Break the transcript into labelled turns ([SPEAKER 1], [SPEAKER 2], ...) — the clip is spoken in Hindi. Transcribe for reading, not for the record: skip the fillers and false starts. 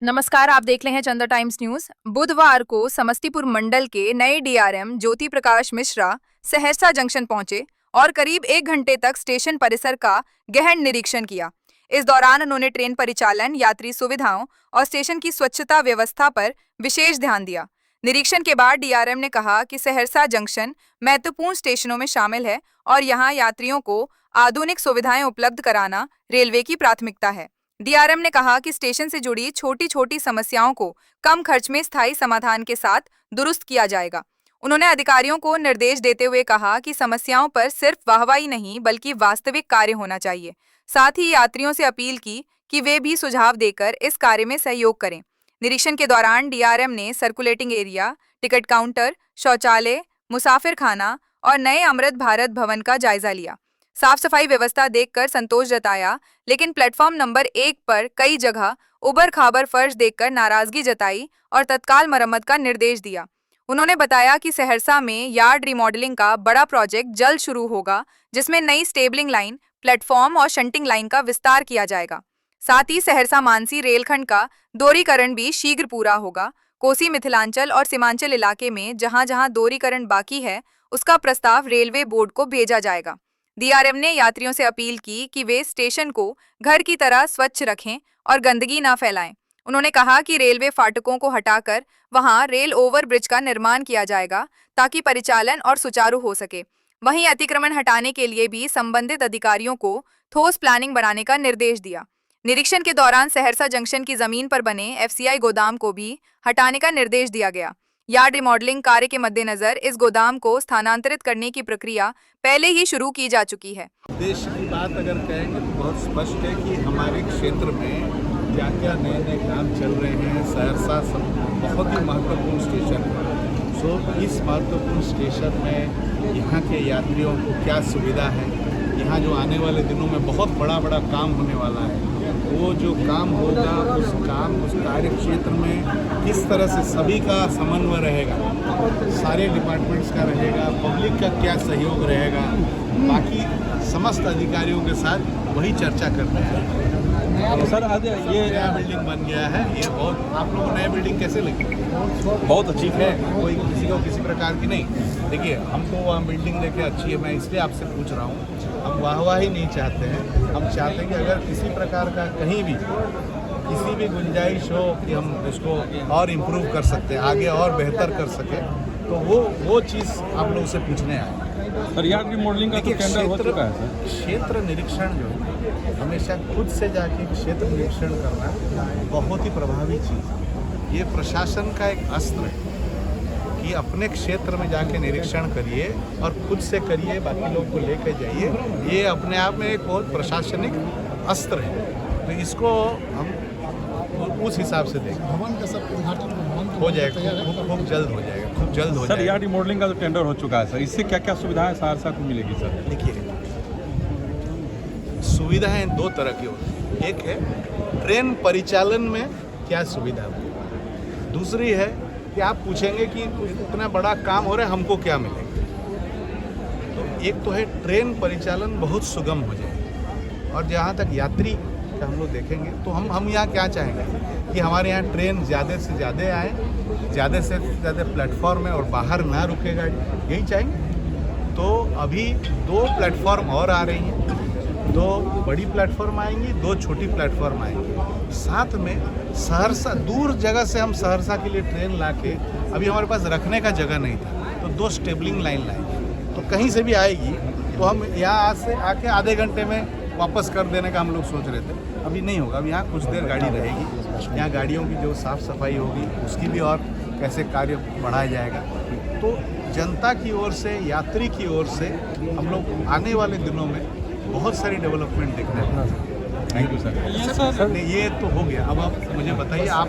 [SPEAKER 1] नमस्कार, आप देख रहे हैं चंदा टाइम्स न्यूज। बुधवार को समस्तीपुर मंडल के नए डीआरएम ज्योति प्रकाश मिश्रा सहरसा जंक्शन पहुंचे और करीब 1 घंटे तक स्टेशन परिसर का गहन निरीक्षण किया। इस दौरान उन्होंने ट्रेन परिचालन, यात्री सुविधाओं और स्टेशन की स्वच्छता व्यवस्था पर विशेष ध्यान दिया। निरीक्षण के बाद डीआरएम ने कहा कि सहरसा जंक्शन महत्वपूर्ण स्टेशनों में शामिल है और यहाँ यात्रियों को आधुनिक सुविधाएं उपलब्ध कराना रेलवे की प्राथमिकता है। डीआरएम ने कहा कि स्टेशन से जुड़ी छोटी छोटी समस्याओं को कम खर्च में स्थायी समाधान के साथ दुरुस्त किया जाएगा। उन्होंने अधिकारियों को निर्देश देते हुए कहा कि समस्याओं पर सिर्फ वाहवाही नहीं बल्कि वास्तविक कार्य होना चाहिए। साथ ही यात्रियों से अपील की कि वे भी सुझाव देकर इस कार्य में सहयोग करें। निरीक्षण के दौरान डीआरएम ने सर्कुलेटिंग एरिया, टिकट काउंटर, शौचालय, मुसाफिर खाना और नए अमृत भारत भवन का जायजा लिया। साफ सफाई व्यवस्था देखकर संतोष जताया, लेकिन प्लेटफॉर्म नंबर 1 पर कई जगह उबड़ खाबड़ फर्श देखकर नाराजगी जताई और तत्काल मरम्मत का निर्देश दिया। उन्होंने बताया कि सहरसा में यार्ड रिमॉडलिंग का बड़ा प्रोजेक्ट जल्द शुरू होगा, जिसमें नई स्टेबलिंग लाइन, प्लेटफॉर्म और शंटिंग लाइन का विस्तार किया जाएगा। साथ ही सहरसा मानसी रेलखंड का दोहरीकरण भी शीघ्र पूरा होगा। कोसी मिथिलांचल और सीमांचल इलाके में जहां जहां दोहरीकरण बाकी है, उसका प्रस्ताव रेलवे बोर्ड को भेजा जाएगा। डीआरएम ने यात्रियों से अपील की कि वे स्टेशन को घर की तरह स्वच्छ रखें और गंदगी न फैलाएं। उन्होंने कहा कि रेलवे फाटकों को हटाकर वहां रेल ओवर ब्रिज का निर्माण किया जाएगा ताकि परिचालन और सुचारू हो सके। वहीं अतिक्रमण हटाने के लिए भी संबंधित अधिकारियों को ठोस प्लानिंग बनाने का निर्देश दिया। निरीक्षण के दौरान सहरसा जंक्शन की जमीन पर बने एफसीआई गोदाम को भी हटाने का निर्देश दिया गया। यार्ड रिमॉडलिंग कार्य के मद्देनजर इस गोदाम को स्थानांतरित करने की प्रक्रिया पहले ही शुरू की जा चुकी है।
[SPEAKER 2] देश की बात अगर कहेंगे तो बहुत स्पष्ट है कि हमारे क्षेत्र में क्या क्या नए नए काम चल रहे हैं। सहरसा बहुत ही महत्वपूर्ण स्टेशन है। इस महत्वपूर्ण स्टेशन में यहाँ के यात्रियों को क्या सुविधा है, यहाँ जो आने वाले दिनों में बहुत बड़ा बड़ा काम होने वाला है, वो जो काम होगा उस कार्य क्षेत्र में किस तरह से सभी का समन्वय रहेगा, सारे डिपार्टमेंट्स का रहेगा, पब्लिक का क्या सहयोग रहेगा, बाकी समस्त अधिकारियों के साथ वही चर्चा करते हैं।
[SPEAKER 3] सर आज ये
[SPEAKER 2] नया बिल्डिंग बन गया है, ये बहुत आप लोगों को नया बिल्डिंग कैसे लगी?
[SPEAKER 3] बहुत अच्छी
[SPEAKER 2] है, कोई किसी को किसी प्रकार की नहीं। देखिए, हमको वहाँ बिल्डिंग देखे अच्छी है, मैं इसलिए आपसे पूछ रहा हूँ। हम वाहवाही नहीं चाहते हैं, हम चाहते हैं कि अगर किसी प्रकार का कहीं भी किसी भी गुंजाइश हो कि हम इसको और इम्प्रूव कर सकते हैं, आगे और बेहतर कर सकें, तो वो चीज़ आप लोगों से पूछने आए।
[SPEAKER 3] सर यार्ड रिमॉडलिंग का तो टेंडर हो चुका है सर।
[SPEAKER 2] क्षेत्र निरीक्षण जो है हमेशा खुद से जाके क्षेत्र निरीक्षण करना बहुत ही प्रभावी चीज़ है। ये प्रशासन का एक अस्त्र है कि अपने क्षेत्र में जाके निरीक्षण करिए और खुद से करिए, बाकी लोग को लेकर जाइए। ये अपने आप में एक बहुत प्रशासनिक अस्त्र है, तो इसको हम उस हिसाब से देखें।
[SPEAKER 4] भवन का सब उद्घाटन
[SPEAKER 2] हो जाएगा, खूब जल्द हो जाएगा, खूब जल्द हो
[SPEAKER 3] सर
[SPEAKER 2] जाएगा।
[SPEAKER 3] यार्ड रिमॉडलिंग का तो टेंडर हो चुका है सर, इससे क्या क्या सुविधाएं सहरसा को मिलेगी सर?
[SPEAKER 2] देखिए, सुविधाएं दो तरह की होती हैं। एक है ट्रेन परिचालन में क्या सुविधा होगी, दूसरी है कि आप पूछेंगे कि इतना बड़ा काम हो रहा है, हमको क्या मिलेगा। तो एक तो है ट्रेन परिचालन बहुत सुगम हो जाए, और जहाँ तक यात्री का हम लोग देखेंगे तो हम यहाँ क्या चाहेंगे कि हमारे यहाँ ट्रेन ज़्यादा से ज़्यादा आए, ज़्यादा से ज़्यादा प्लेटफॉर्म है और बाहर ना रुके गाड़ी, यही चाहेंगे। तो अभी 2 प्लेटफॉर्म और आ रही हैं, 2 बड़ी प्लेटफॉर्म आएंगी, 2 छोटी प्लेटफॉर्म आएंगी। साथ में सहरसा दूर जगह से हम सहरसा के लिए ट्रेन लाके, अभी हमारे पास रखने का जगह नहीं था, तो 2 स्टेबलिंग लाइन लाएंगे, तो कहीं से भी आएगी तो हम यहाँ आज से आके आधे घंटे में वापस कर देने का हम लोग सोच रहे थे। अभी नहीं होगा, अब यहाँ कुछ देर गाड़ी रहेगी, यहाँ गाड़ियों की जो साफ़ सफाई होगी उसकी भी और कैसे कार्य बढ़ाया जाएगा। तो जनता की ओर से, यात्री की ओर से हम लोग आने वाले दिनों में बहुत सारी डेवलपमेंट देखने को।
[SPEAKER 3] Thank you sir.
[SPEAKER 2] ये तो हो गया। अब आप मुझे बताइए, आप